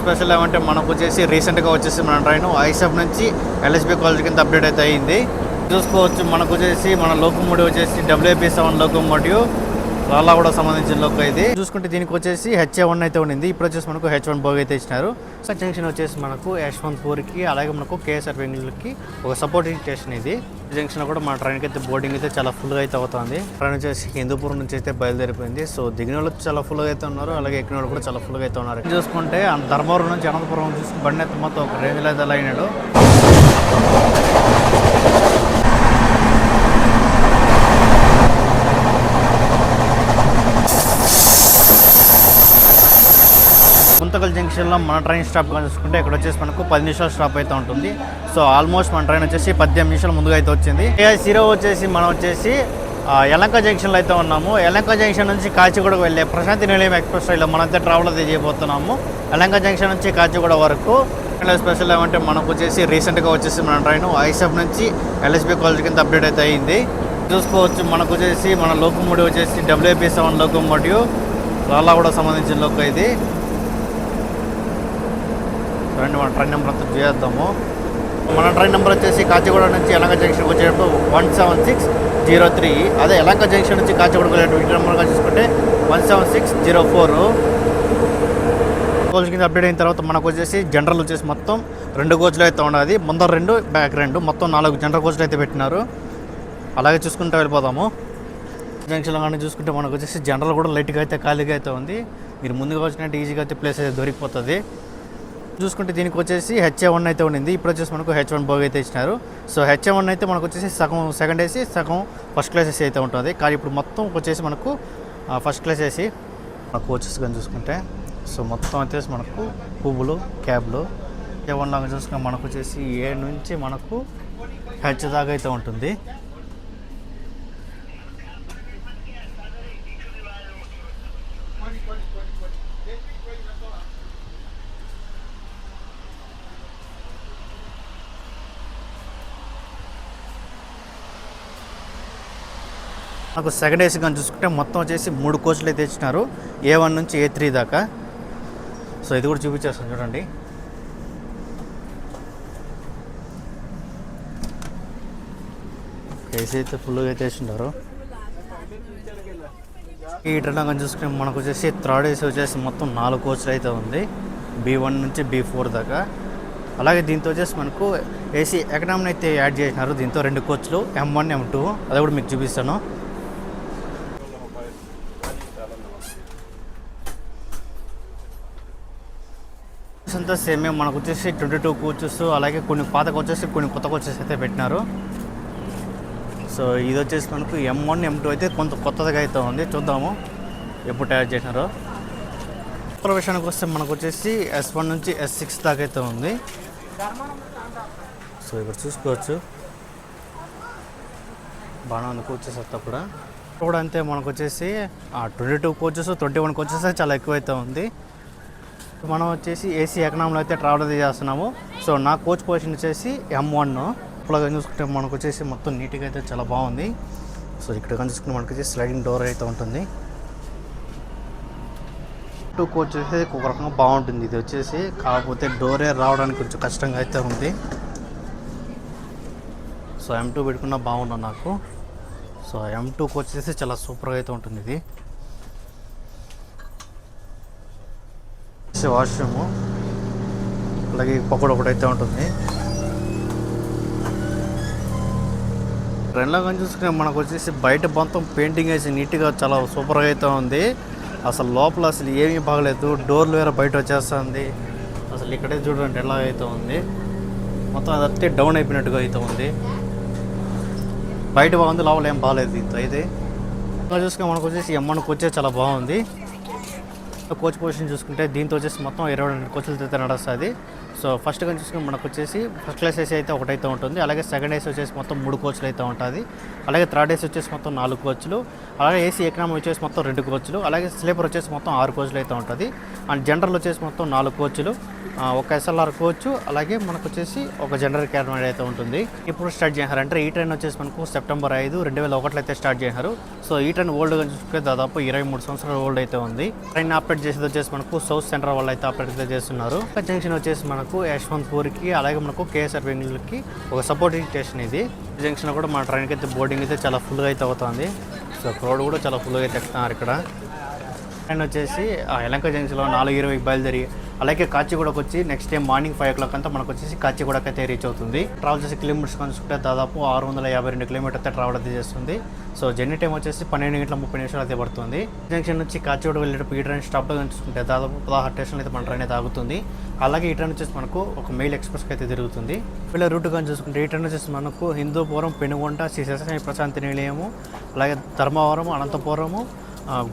Special ఏమంటే మనకు వచ్చేసి రీసెంట్గా వచ్చేసి మన ట్రైన్ ఐసెఫ్ నుంచి ఎల్ఎస్బి కాలేజ్ కింద అప్డేట్ అయితే అయింది. చూసుకోవచ్చు మనకు వచ్చేసి మన లోకోమోటివ్ వచ్చేసి WP7 లోకోమోటివ్ లాలా కూడా సంబంధించిన లోకో ఇది. చూసుకుంటే దీనికి వచ్చేసి HA1 అయితే ఉండింది. ఇప్పుడు వచ్చేసి మనకు H1 బోగి అయితే ఇచ్చినారు. జంక్షన్ వచ్చేసి మనకు యశ్వంత్పూర్కి అలాగే మనకు KSR బెంగళూరుకి ఒక సపోర్టింగ్ స్టేషన్ ఇది. జంక్షన్ కూడా మన ట్రైన్కి అయితే బోర్డింగ్ అయితే చాలా ఫుల్గా అయితే అవుతుంది. ట్రైన్ వచ్చేసి హిందూపూర్ నుంచి అయితే బయలుదేరిపోయింది. సో దిగిన వాళ్ళు చాలా ఫుల్గా అయితే ఉన్నారు, అలాగే ఎక్కిన వాళ్ళు కూడా చాలా ఫుల్గా అయితే ఉన్నారు. చూసుకుంటే ధర్మవరం నుంచి అనంతపురం చూసుకుని బండి అయితే మొత్తం ఒక రేంజ్లో అయితే అలా అయినాడు. గుంతకల్ జంక్షన్లో మన ట్రైన్ స్టాప్ చూసుకుంటే ఇక్కడ వచ్చేసి మనకు 10 నిమిషాలు స్టాప్ అయితే ఉంటుంది. సో ఆల్మోస్ట్ మన ట్రైన్ వచ్చేసి 18 నిమిషాలు ముందుగా అయితే వచ్చింది. AI0 వచ్చేసి మనం వచ్చేసి యలంక జంక్షన్లో అయితే ఉన్నాము. యలంక జంక్షన్ నుంచి కాచిగూడకు వెళ్ళే ప్రశాంతి నిలయం ఎక్స్ప్రెస్ రైల్లో మనమైతే ట్రావెల్ అయితే చేయబోతున్నాము. యలంక జంక్షన్ నుంచి కాచిగూడ వరకు. స్పెషల్ ఏమంటే మనకు వచ్చేసి రీసెంట్గా వచ్చేసి మన ట్రైన్ ఐసెఫ్ నుంచి ఎల్ఎస్బి కాలేజ్ కింద అప్డేట్ అయితే అయింది. చూసుకోవచ్చు మనకు వచ్చేసి మన లోకోమోటివ్ వచ్చేసి WP7 లోకోమోటివ్ లాలా కూడా సంబంధించిన లోకో ఇది. మన ట్రైన్ నెంబర్ అంతా చేద్దాము. మన ట్రైన్ నెంబర్ వచ్చేసి కాచిగూడ నుంచి యలంక జంక్షన్కి వచ్చేటప్పుడు 17603. అదే యలంక జంక్షన్ నుంచి కాచిగూడకు వెళ్ళేటువంటి నెంబర్గా చూసుకుంటే 17604. కోచ్ కింద అప్డేట్ అయిన తర్వాత మనకు వచ్చేసి జనరల్ వచ్చేసి మొత్తం 2 కోచ్లు అయితే ఉన్నది. ముందర 2 బ్యాక్ 2 మొత్తం 4 జనరల్ కోచ్లు అయితే పెట్టినారు. అలాగే చూసుకుంటూ వెళ్ళిపోదాము. జంక్షన్లో కానీ చూసుకుంటే మనకు వచ్చేసి జనరల్ కూడా లైట్గా అయితే ఖాళీగా అయితే ఉంది. మీరు ముందుగా వచ్చినట్టు ఈజీగా అయితే ప్లేస్ అయితే దొరికిపోతుంది. చూసుకుంటే దీనికి వచ్చేసి HA1 అయితే ఉండింది. ఇప్పుడు వచ్చేసి మనకు H1 బోగి అయితే ఇచ్చినారు. సో HA1 అయితే మనకు వచ్చేసి సగం సెకండ్ ఏసీ, సగం ఫస్ట్ క్లాస్ ఏసీ అయితే ఉంటుంది. కానీ ఇప్పుడు మొత్తం వచ్చేసి మనకు ఫస్ట్ క్లాస్ ఏసీ మనకు కోచెస్ కానీ చూసుకుంటే సో మొత్తం వచ్చేసి మనకు పువ్వులు క్యాబ్లు. HA1 లాగా చూసుకుంటే మనకు వచ్చేసి A నుంచి మనకు H దాకా అయితే ఉంటుంది. నాకు సెకండ్ ఏసీ కానీ చూసుకుంటే మొత్తం వచ్చేసి 3 కోచ్లు అయితే ఇచ్చినారు. A1 నుంచి A3 దాకా. సో ఇది కూడా చూపించేస్తాను చూడండి. ఏసీ అయితే ఫుల్గా అయితే ఇచ్చినారు. ఈ ట్రైన్ కానీ చూసుకుంటే మనకు వచ్చేసి థర్డ్ ఏసీ వచ్చేసి మొత్తం 4 కోచ్లు అయితే ఉంది. B1 నుంచి B4 దాకా. అలాగే దీంతో వచ్చేసి మనకు ఏసీ ఎకనామీ అయితే యాడ్ చేసినారు. దీంతో 2 కోచ్లు M1 M2 అది కూడా మీకు చూపిస్తాను. అంతా సేమే మనకు వచ్చేసి 22 కోచెస్, అలాగే కొన్ని పాత కోచెస్, కొన్ని కొత్త కోచెస్ అయితే పెట్టినారు. సో ఇది వచ్చేసి మనకు M1 M2 అయితే కొంత కొత్తగా అయితే ఉంది. చూద్దాము ఎప్పుడు తయారు చేసినారో. కొత్త విషయానికి వస్తే మనకు వచ్చేసి S1 నుంచి S6 దాకా అయితే ఉంది. సో ఇక్కడ చూసుకోవచ్చు బాగా ఉంది కోచెస్ అంతా కూడా అంతే. మనకు వచ్చేసి 22 కోచెస్ 21 కోచెస్ చాలా ఎక్కువ అయితే ఉంది. మనం వచ్చేసి ఏసీ ఎకనామీలో అయితే ట్రావెల్ అయితే చేస్తున్నాము. సో నా కోచ్ పొజిషన్ వచ్చేసి M1. ఇప్పుడు చూసుకుంటే మనకు వచ్చేసి మొత్తం నీట్గా అయితే చాలా బాగుంది. సో ఇక్కడ కానీ చూసుకుంటే మనకు వచ్చేసి స్లైడింగ్ డోర్ అయితే ఉంటుంది. 2 కోచ్ వచ్చేసి ఒక రకంగా బాగుంటుంది. ఇది వచ్చేసి కాకపోతే డోరే రావడానికి కొంచెం కష్టంగా అయితే ఉంది. సో M2 పెట్టుకున్నా బాగుంది నాకు. సో M2 కోచ్ వచ్చేసి చాలా సూపర్గా అయితే ఉంటుంది. ఇది వాష్రూము, అలాగే పకోడా ఒకటి అయితే ఉంటుంది. ట్రైన్లో కానీ చూసుకునే మనకు వచ్చేసి బయట మొత్తం పెయింటింగ్ వేసి నీట్గా చాలా సూపర్గా అయితే ఉంది. అసలు లోపల అసలు ఏమీ బాగలేదు. డోర్లు వేరే బయట వచ్చేస్తుంది. అసలు ఇక్కడే చూడండి ఎలా అయితే ఉంది. మొత్తం అదంతే డౌన్ అయిపోయినట్టుగా అయితే ఉంది. బయట బాగుంది, లోపల ఏం బాగాలేదు. దీంతో అయితే చూసుకుని మనకు వచ్చేసి M1 కోచే చాలా బాగుంది. కోచ్ పొజిషన్ చూసుకుంటే దీంతో వచ్చేసి మొత్తం 22 కోచ్లతో అయితే నడుస్తుంది. సో ఫస్ట్ కానీ చూసుకుని మనకు వచ్చేసి ఫస్ట్ క్లాస్ ఏసీ అయితే ఒకటైతే ఉంటుంది. అలాగే సెకండ్ ఏసీ వచ్చేసి మొత్తం 3 కోచ్లు అయితే ఉంటుంది. అలాగే థర్డ్ ఏసీ వచ్చేసి మొత్తం 4 కోచ్లు. అలాగే ఏసీ ఎకనామీ వచ్చేసి మొత్తం 2 కోచ్లు. అలాగే స్లీపర్ వచ్చేసి మొత్తం 6 కోచ్లు అయితే ఉంటుంది. అండ్ జనరల్ వచ్చేసి మొత్తం 4 కోచ్లు. ఒక ఎస్ఎల్ఆర్ కోచ్, అలాగే మనకు వచ్చేసి ఒక జనరల్ క్యాబిన్ అయితే ఉంటుంది. ఇప్పుడు స్టార్ట్ చేశారంటే ఈ ట్రైన్ వచ్చేసి మనకు సెప్టెంబర్ 5, 2001 అయితే స్టార్ట్ చేశారు. సో ఈ ట్రైన్ ఓల్డ్గా చూసుకుంటే దాదాపు 23 సంవత్సరాల ఓల్డ్ అయితే ఉంది. ట్రైన్ ఆపరేట్ చేసేది వచ్చేసి మనకు సౌత్ సెంట్రల్ వాళ్ళు అయితే ఆపరేట్ అయితే చేస్తున్నారు. జంక్షన్ వచ్చేసి మనకు యశ్వంత్పూర్కి, అలాగే మనకు కేఎస్ఆర్ బెంగళూరుకి ఒక సపోర్టింగ్ స్టేషన్ ఇది. జంక్షన్ కూడా మన ట్రైన్కి అయితే బోర్డింగ్ అయితే చాలా ఫుల్గా అయితే అవుతుంది. సో క్రౌడ్ కూడా చాలా ఫుల్గా అయితే ఎక్కుతున్నారు ఇక్కడ. ట్రైన్ వచ్చేసి యలంక జంక్షన్లో 4:20కి బయలుదేరి అలాగే కాచిగూడకు వచ్చి నెక్స్ట్ డే మార్నింగ్ 5 o'clock అంతా మనకు వచ్చేసి కాచిగూడకి అయితే రీచ్ అవుతుంది. ట్రావెల్ చేసే కిలోమీటర్స్ చూసుకుంటే దాదాపు 652 కిలోమీటర్ అయితే ట్రావెల్ అయితే చేస్తుంది. సో జర్నీ టైం వచ్చేసి 12:30 అయితే పడుతుంది. జంక్షన్ నుంచి కాచిగూడ వెళ్ళేటప్పుడు ఈ ట్రైన్ స్టాప్లో చూసుకుంటే దాదాపు 16 స్టేషన్లు అయితే మన ట్రైన్ అయితే ఆగుతుంది. అలాగే ఈ ట్రైన్ వచ్చేసి మనకు ఒక మెయిల్ ఎక్స్ప్రెస్కి అయితే తిరుగుతుంది. వీళ్ళ రూట్ కానీ చూసుకుంటే ఈ ట్రైన్ వచ్చేసి మనకు హిందూపురం, పెనుగొండ, శ్రీ సత్యసాయి ప్రశాంతి నిలయము, అలాగే Dharmavaram, Anantapuram,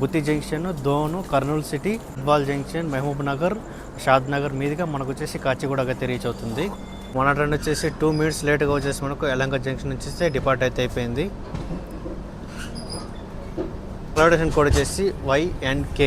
Gooty junction, Dhone, Kurnool city, Iqbal junction, Mahabub Nagar, Shad Nagar మీదుగా మనకు వచ్చేసి కాచిగూడకి అయితే రీచ్ అవుతుంది. మన ట్రైన్ వచ్చేసి 2 minutes లేట్గా వచ్చేసి మనకు యలంక జంక్షన్ వచ్చేసి డిపార్ట్ అయితే అయిపోయింది. క్లౌడేషన్ కోడ్ వచ్చేసి YNK.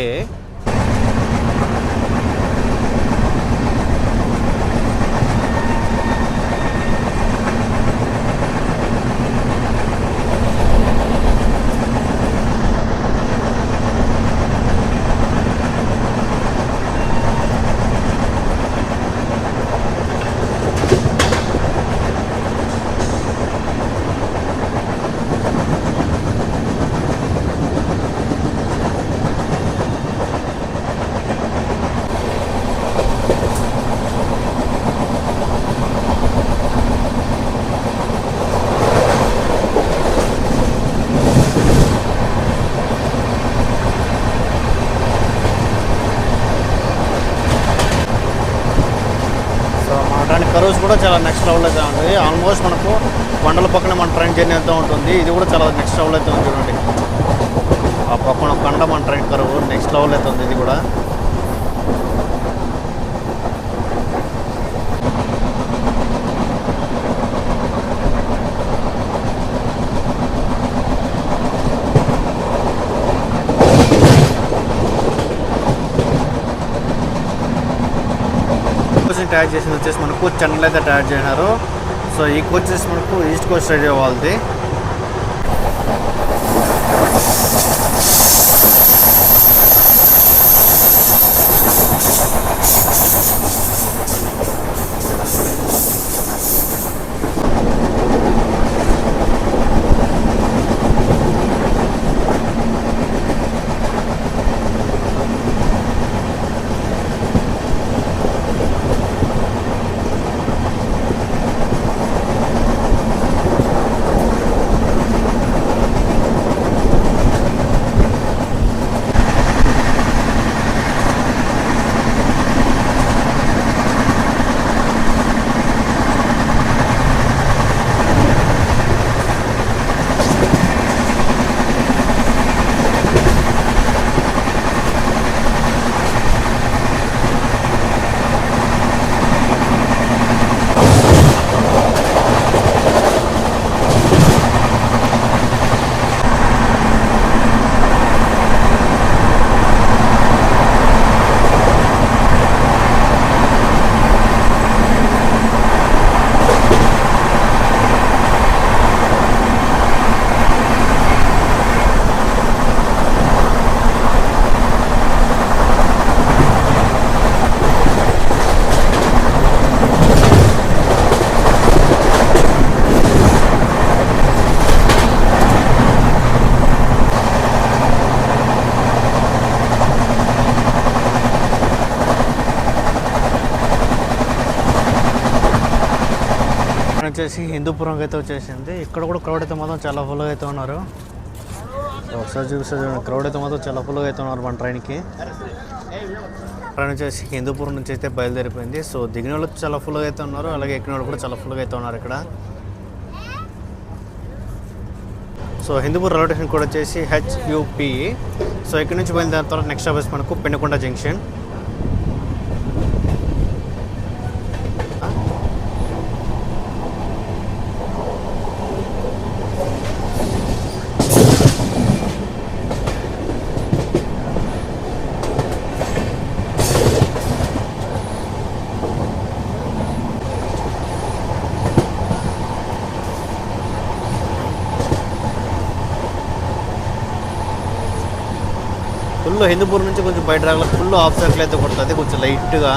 కరోస్ కూడా చాలా నెక్స్ట్ లెవెల్ అయితే ఉంటుంది. ఆల్మోస్ట్ మనకు కొండల పక్కన మన ట్రైన్ జర్నీ అయితే ఉంటుంది. ఇది కూడా చాలా నెక్స్ట్ లెవెల్ అయితే ఉంది చూడండి. ఆ పక్కన కొండ మన ట్రైన్ కరువు నెక్స్ట్ లెవెల్ అయితే ఉంది ఇది కూడా. తయారు చేసింది వచ్చేసి మనకు చెన్నైలో అయితే తయారు చేసినారు. సో ఈ కోచ్ వచ్చేసి మనకు ఈస్ట్ కోస్ట్ రైల్వే వాళ్ళది. వచ్చేసి హిందూపురంకి అయితే వచ్చేసింది. ఇక్కడ కూడా క్రౌడ్ అయితే మాత్రం చాలా ఫుల్గా అయితే ఉన్నారు. ఒకసారి చూపిస్తే క్రౌడ్ అయితే మాత్రం చాలా ఫుల్గా అయితే ఉన్నారు మన ట్రైన్కి. ట్రైన్ వచ్చేసి హిందూపురం నుంచి అయితే బయలుదేరిపోయింది. సో దిగిన వాళ్ళు చాలా ఫుల్గా అయితే ఉన్నారు, అలాగే ఎక్కిన వాళ్ళు కూడా చాలా ఫుల్గా అయితే ఉన్నారు ఇక్కడ. సో హిందూపూర్ రైల్వే స్టేషన్ కూడా వచ్చేసి HUP. సో ఇక్కడ నుంచి బయలుదేరిన తర్వాత నెక్స్ట్ ఆఫీస్ మనకు పెనుకొండ జంక్షన్. ఫుల్ హిందూపూర్ నుంచి కొంచెం బయట రాగల ఫుల్ ఆఫ్ సర్కిల్ అయితే కొడుతుంది కొంచెం లైట్గా.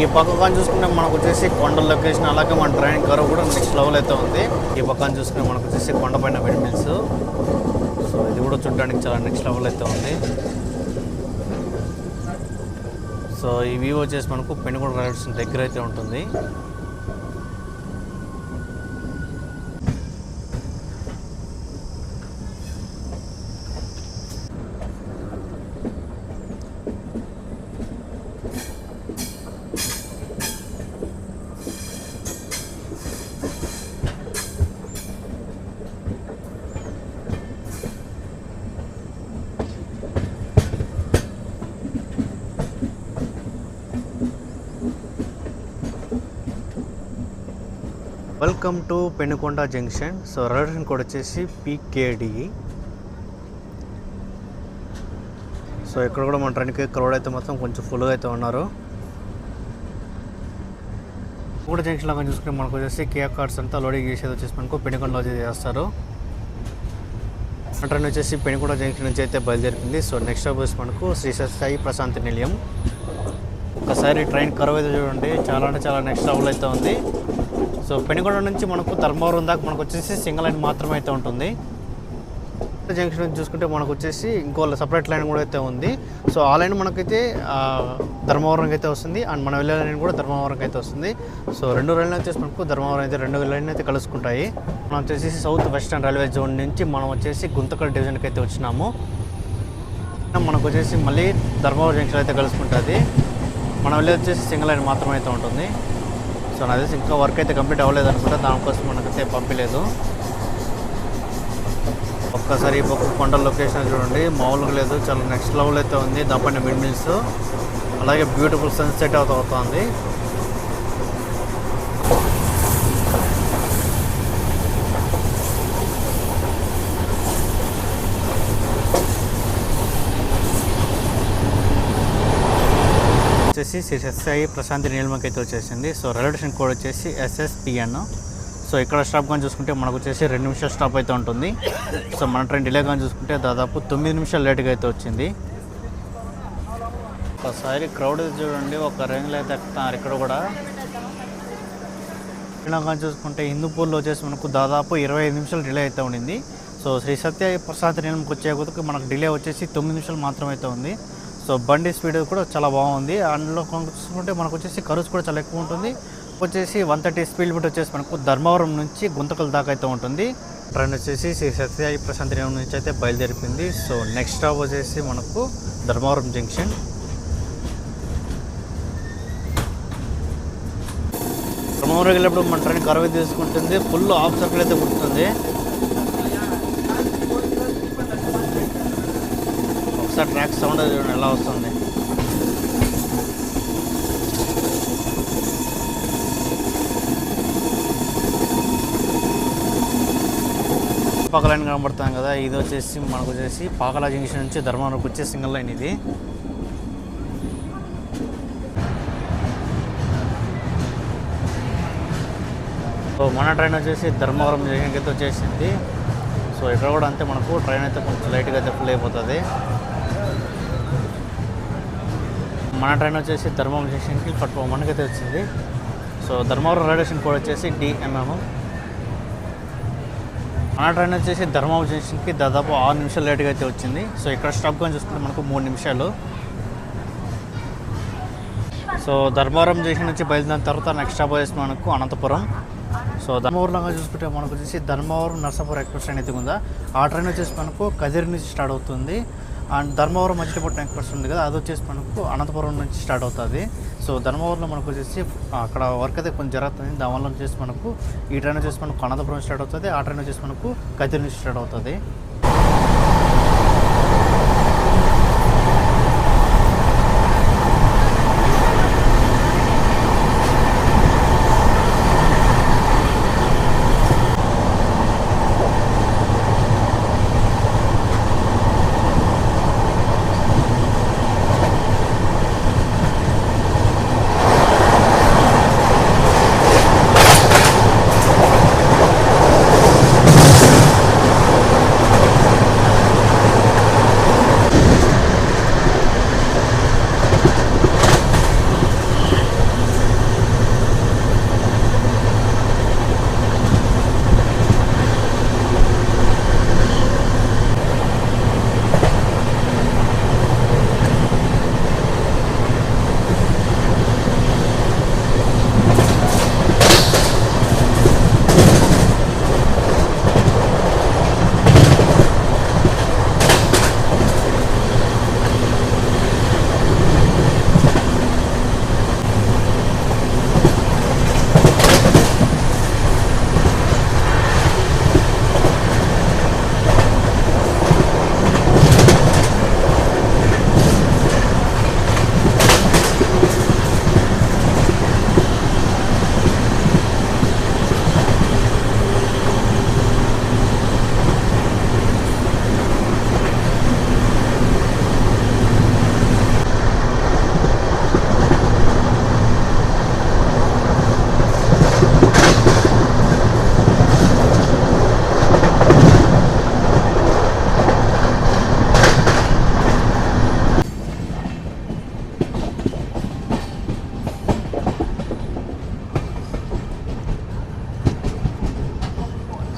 ఈ పక్కన చూసుకుంటే మనకు వచ్చేసి కొండ లొకేషన్, అలాగే మన ట్రైన్ కర్వ్ కూడా నెక్స్ట్ లెవెల్ అయితే ఉంది. ఈ పక్కన చూసుకుంటే మనకు వచ్చేసి కొండపైన విండ్మిల్స్. సో ఇది కూడా చూడడానికి చాలా నెక్స్ట్ లెవెల్ అయితే ఉంది. సో ఈ వ్యూ వచ్చేసి మనకు పెనుగొండ రైల్వే స్టేషన్ దగ్గర అయితే ఉంటుంది. Welcome to Penukonda junction. So railway station code వచ్చేసి PKD. సో ఇక్కడ కూడా మన ట్రైన్కి క్రౌడ్ అయితే మొత్తం కొంచెం ఫుల్గా అయితే ఉన్నారు. కూడా జంక్షన్ లాగా చూసుకుంటే మనకు వచ్చేసి కియా కార్డ్స్ అంతా లోడింగ్ చేసేది వచ్చేసి మనకు పెనుకొండలో చేస్తారు. ట్రైన్ వచ్చేసి పెనుకొండ జంక్షన్ నుంచి అయితే బయలుదేరుతుంది. సో నెక్స్ట్ స్టాప్ వచ్చేసి మనకు శ్రీ సత్యసాయి ప్రశాంతి నిలయం. ఒకసారి ట్రైన్ కర్వ్ అయితే చూడండి, చాలా అంటే చాలా నెక్స్ట్ లెవెల్ అయితే ఉంది. సో పెనుగొండ నుంచి మనకు ధర్మవరం దాకా మనకు వచ్చేసి సింగిల్ లైన్ మాత్రమే అయితే ఉంటుంది. జంక్షన్ నుంచి చూసుకుంటే మనకు వచ్చేసి ఇంకో సపరేట్ లైన్ కూడా అయితే ఉంది. సో ఆ లైన్ మనకైతే ధర్మవరంకి అయితే వస్తుంది, అండ్ మనం వెళ్ళే లైన్ కూడా ధర్మవరంకి అయితే వస్తుంది. సో రెండు రైళ్ళు వచ్చేసి మనకు ధర్మవరం అయితే రెండు లైన్ అయితే కలుసుకుంటాయి. మనం వచ్చేసి సౌత్ వెస్టర్న్ రైల్వే జోన్ నుంచి మనం వచ్చేసి గుంతకల్ డివిజన్కి అయితే వచ్చినాము. మనకు వచ్చేసి మళ్ళీ ధర్మవరం జంక్షన్ అయితే కలుసుకుంటుంది. మనం వెళ్ళి వచ్చేసి సింగిల్ లైన్ మాత్రమే అయితే ఉంటుంది. సో నా తెలిసి ఇంకా వర్క్ అయితే కంప్లీట్ అవ్వలేదు అనుకుంటా, దానికోసం మనకైతే పంపించలేదు. ఒక్కసారి ఈ పక్క కొండ లొకేషన్ చూడండి, మామూలుగా లేదు, చాలా నెక్స్ట్ లెవెల్ అయితే ఉంది. దాపైన విండ్మిల్స్, అలాగే బ్యూటిఫుల్ సన్సెట్ అవుతుంది. వచ్చేసి శ్రీ సత్యసాయి ప్రశాంతి నిలయంకి అయితే వచ్చేసింది. సో రైల్వే స్టేషన్ కోడ్ వచ్చేసి SSPN. సో ఇక్కడ స్టాప్ కానీ చూసుకుంటే మనకు వచ్చేసి 2 నిమిషాల స్టాప్ అయితే ఉంటుంది. సో మన ట్రైన్ డిలే కానీ చూసుకుంటే దాదాపు 9 నిమిషాలు లేట్గా అయితే వచ్చింది. ఒకసారి క్రౌడ్ చూడండి, ఒక రేంజ్లో అయితే ఎక్కుతున్నారు ఇక్కడ కూడా. ఇలా కానీ చూసుకుంటే హిందూపూర్లో వచ్చేసి మనకు దాదాపు 25 నిమిషాలు డిలే అయితే ఉండింది. సో శ్రీ సత్య ప్రశాంతి నిలయంకి వచ్చే కొద్దికి మనకు డిలే వచ్చేసి 9 నిమిషాలు మాత్రమే అయితే ఉంది. సో బండి స్పీడ్ కూడా చాలా బాగుంది. అందులో చూసుకుంటే మనకు వచ్చేసి ఖర్చు కూడా చాలా ఎక్కువ ఉంటుంది. వచ్చేసి 130 స్పీడ్ లిమిట్ వచ్చేసి మనకు ధర్మవరం నుంచి గుంతకల్ దాకా అయితే ఉంటుంది. ట్రైన్ వచ్చేసి శ్రీ సత్యసాయి ప్రశాంతి నిలయం నుంచి అయితే బయలుదేరిపోయింది. సో నెక్స్ట్ స్టాప్ వచ్చేసి మనకు ధర్మవరం జంక్షన్. ధర్మవరం వెళ్ళినప్పుడు మన ట్రైన్ కర్వ్ తీసుకుంటుంది, ఫుల్ ఆఫ్ సర్కిల్ అయితే కుడుతుంది. ఒకసారి ట్రాక్ సౌండ్ చూడండి ఎలా వస్తుంది. పాక లైన్ కనబడుతాం కదా, ఇది వచ్చేసి మనకు వచ్చేసి పాకల జంక్షన్ నుంచి ధర్మవరంకి వచ్చే సింగిల్ లైన్ ఇది. సో మన ట్రైన్ వచ్చేసి ధర్మవరం జంక్షన్కి అయితే వచ్చేసింది. సో ఇక్కడ కూడా అంతే, మనకు ట్రైన్ అయితే కొంచెం లైట్గా అయితే ఫుల్ అయిపోతుంది. మన ట్రైన్ వచ్చేసి ధర్మవరం జంక్షన్కి మనకైతే వచ్చింది. So Dharmavaram railway station code వచ్చేసి DMM. మన ట్రైన్ వచ్చేసి ధర్మవరం జంక్షన్కి దాదాపు 6 నిమిషాలు లేట్గా అయితే వచ్చింది. సో ఇక్కడ స్టాప్ గా చూసుకుంటే మనకు 3 నిమిషాలు. సో ధర్మవరం జంక్షన్ నుంచి బయలుదేరిన తర్వాత నెక్స్ట్ స్టాప్ వచ్చేసి మనకు అనంతపురం. సో ధర్మవరంలో చూసుకుంటే మనకు వచ్చేసి ధర్మవరం నర్సాపురం ఎక్స్ప్రెస్ ట్రైన్ అయితే ఉందా, ఆ ట్రైన్ వచ్చేసి మనకు కదిరి నుంచి స్టార్ట్ అవుతుంది. అండ్ ధర్మవరం మజిలీపట్నం ఎక్స్ప్రెస్ ఉంది కదా, అది వచ్చేసి మనకు అనంతపురం నుంచి స్టార్ట్ అవుతుంది. సో ధర్మవరంలో మనకు వచ్చేసి అక్కడ వర్క్ అయితే కొంచెం జరుగుతుంది. దానివల్ల వచ్చేసి మనకు ఈ ట్రైన్ వచ్చేసి మనకు అనంతపురం స్టార్ట్ అవుతుంది, ఆ ట్రైన్ వచ్చేసి మనకు కదిరి నుంచి స్టార్ట్ అవుతుంది.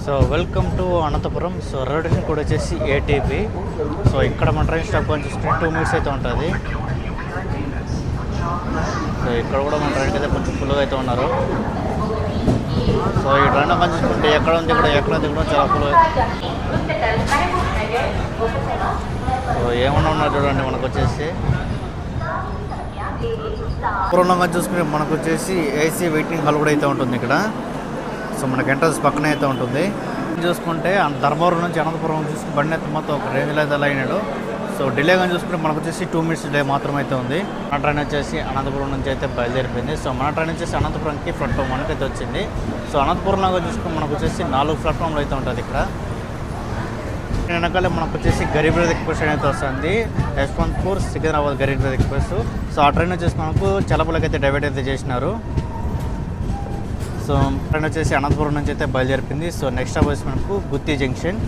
So welcome to Anantapuram. So railway station కూడా వచ్చేసి ATP. సో ఇక్కడ మన ట్రైన్ స్టాప్ అని చూసుకుంటే 2 మినిట్స్ అయితే ఉంటుంది. సో ఇక్కడ కూడా మన ట్రైన్కి అయితే కొంచెం ఫుల్గా అయితే ఉన్నారు. సో ఈ ట్రైన్ పని చూసుకుంటే ఎక్కడ ఉంది ఎక్కడ దిగడం చాలా ఫుల్. సో ఏమన్నా ఉన్నారు చూడండి, మనకు వచ్చేసి పూర్వంగా చూసుకుంటే మనకు వచ్చేసి AC వెయిటింగ్ హాల్ కూడా అయితే ఉంటుంది ఇక్కడ. సో మనకి ఎంట్రన్స్ పక్కనే అయితే ఉంటుంది. చూసుకుంటే ధర్మవరం నుంచి అనంతపురం చూసుకుని బండి అయితే మొత్తం ఒక రేంజ్లో అయితే అయినాడు. సో డిలే కానీ చూసుకుంటే మనకు వచ్చేసి 2 మినిట్స్ డిలే మాత్రం అయితే ఉంది. మన ట్రైన్ వచ్చేసి అనంతపురం నుంచి అయితే బయలుదేరిపోయింది. సో మన ట్రైన్ వచ్చేసి అనంతపురంకి ప్లాట్ఫామ్ మనకి అయితే వచ్చింది. సో అనంతపురంలో చూసుకుని మనకు వచ్చేసి 4 ప్లాట్ఫామ్లు అయితే ఉంటుంది ఇక్కడ. వెనకాల మనకు వచ్చేసి గరీబ్ రథ్ ఎక్స్ప్రెస్ ట్రైన్ అయితే వస్తుంది, యశ్వంత్పూర్ సికింద్రాబాద్ గరీబ్ రథ్ ఎక్స్ప్రెస్. సో ఆ ట్రైన్ వచ్చేసి మనకు చలపలకి అయితే డైవర్ట్ అయితే చేసినారు. సో ట్రైన్ వచ్చేసి అనంతపురం నుంచి అయితే బయలుదేరిపోయింది. సో నెక్స్ట్ స్టాప్ వచ్చేసి మనకు Gooty junction.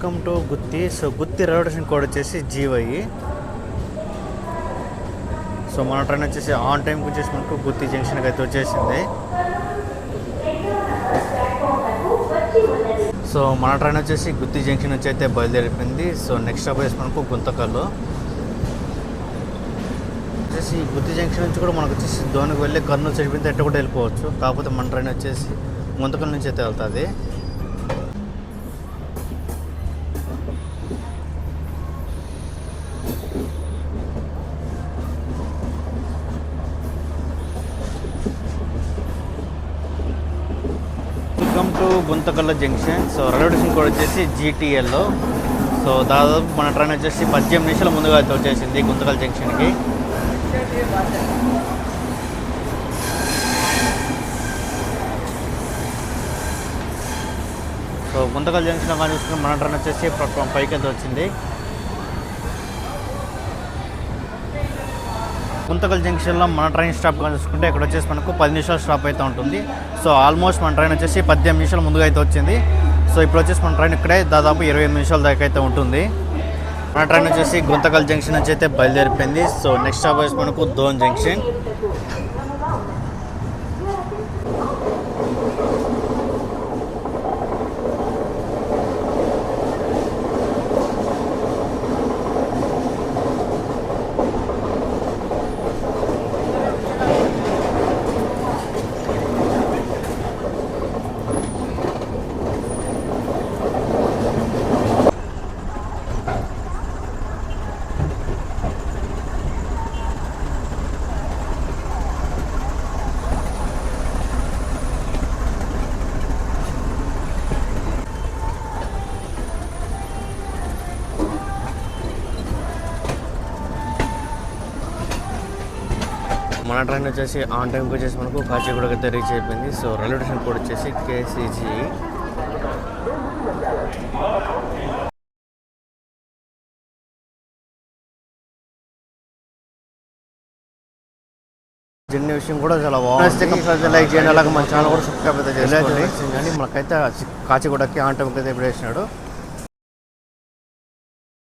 Welcome to Gooty. So Gooty railway station code వచ్చేసి GY. సో మన ట్రైన్ వచ్చేసి ఆన్ టైంకి వచ్చేసి మనకు గుత్తి జంక్షన్కి అయితే వచ్చేసింది. సో మన ట్రైన్ వచ్చేసి గుత్తి జంక్షన్ నుంచి అయితే బయలుదేరిపోయింది. సో నెక్స్ట్ స్టాప్ వచ్చేసి మనకు గుంతకల్లు. వచ్చేసి గుత్తి జంక్షన్ నుంచి కూడా మనకు వచ్చేసి ధోనికి వెళ్ళి కర్నూలు సైడ్ ఎట్ట కూడా వెళ్ళిపోవచ్చు. కాకపోతే మన ట్రైన్ వచ్చేసి గుంతకల్ నుంచి అయితే వెళ్తుంది. Welcome to Guntakal junction. So railway station కూడా వచ్చేసి GTL. సో దాదాపు మన ట్రైన్ వచ్చేసి 18 నిమిషాల ముందుగా అయితే వచ్చేసింది గుంతకల్ జంక్షన్కి. సో గుంతకల్ జంక్షన్ కానీ చూసుకుని మన ట్రైన్ వచ్చేసి ప్లాట్ఫామ్ 5కి అయితే వచ్చింది. గుంతకల్ జంక్షన్లో మన ట్రైన్ స్టాప్ కానీ చూసుకుంటే ఇక్కడ వచ్చేసి మనకు 10 నిమిషాలు స్టాప్ అయితే ఉంటుంది. సో ఆల్మోస్ట్ మన ట్రైన్ వచ్చేసి 18 నిమిషాల ముందుగా అయితే వచ్చింది. సో ఇప్పుడు వచ్చేసి మన ట్రైన్ ఇక్కడే దాదాపు 28 నిమిషాల దాకా అయితే ఉంటుంది. మన ట్రైన్ వచ్చేసి గుంతకల్ జంక్షన్ నుంచి అయితే బయలుదేరిపోయింది. సో నెక్స్ట్ స్టాప్ వచ్చేసి మనకు ధోన్ జంక్షన్. మన ట్రైన్ వచ్చేసి ఆన్ టైంకి వచ్చేసి మనకు కాచిగూడకి అయితే రీచ్ అయిపోయింది. సో రైల్వే స్టేషన్ కోడ్ వచ్చేసి KCG. జర్నీ విషయం కూడా చాలా బాగుంది. లైక్ చేయండి, అలాగే మన ఛానల్ కూడా సబ్స్క్రైబ్ అయితే చేసుకోండి. కానీ మనకైతే కాచిగూడకి ఆన్ టైంకి అయితే ఇప్పుడు వేసినాడు.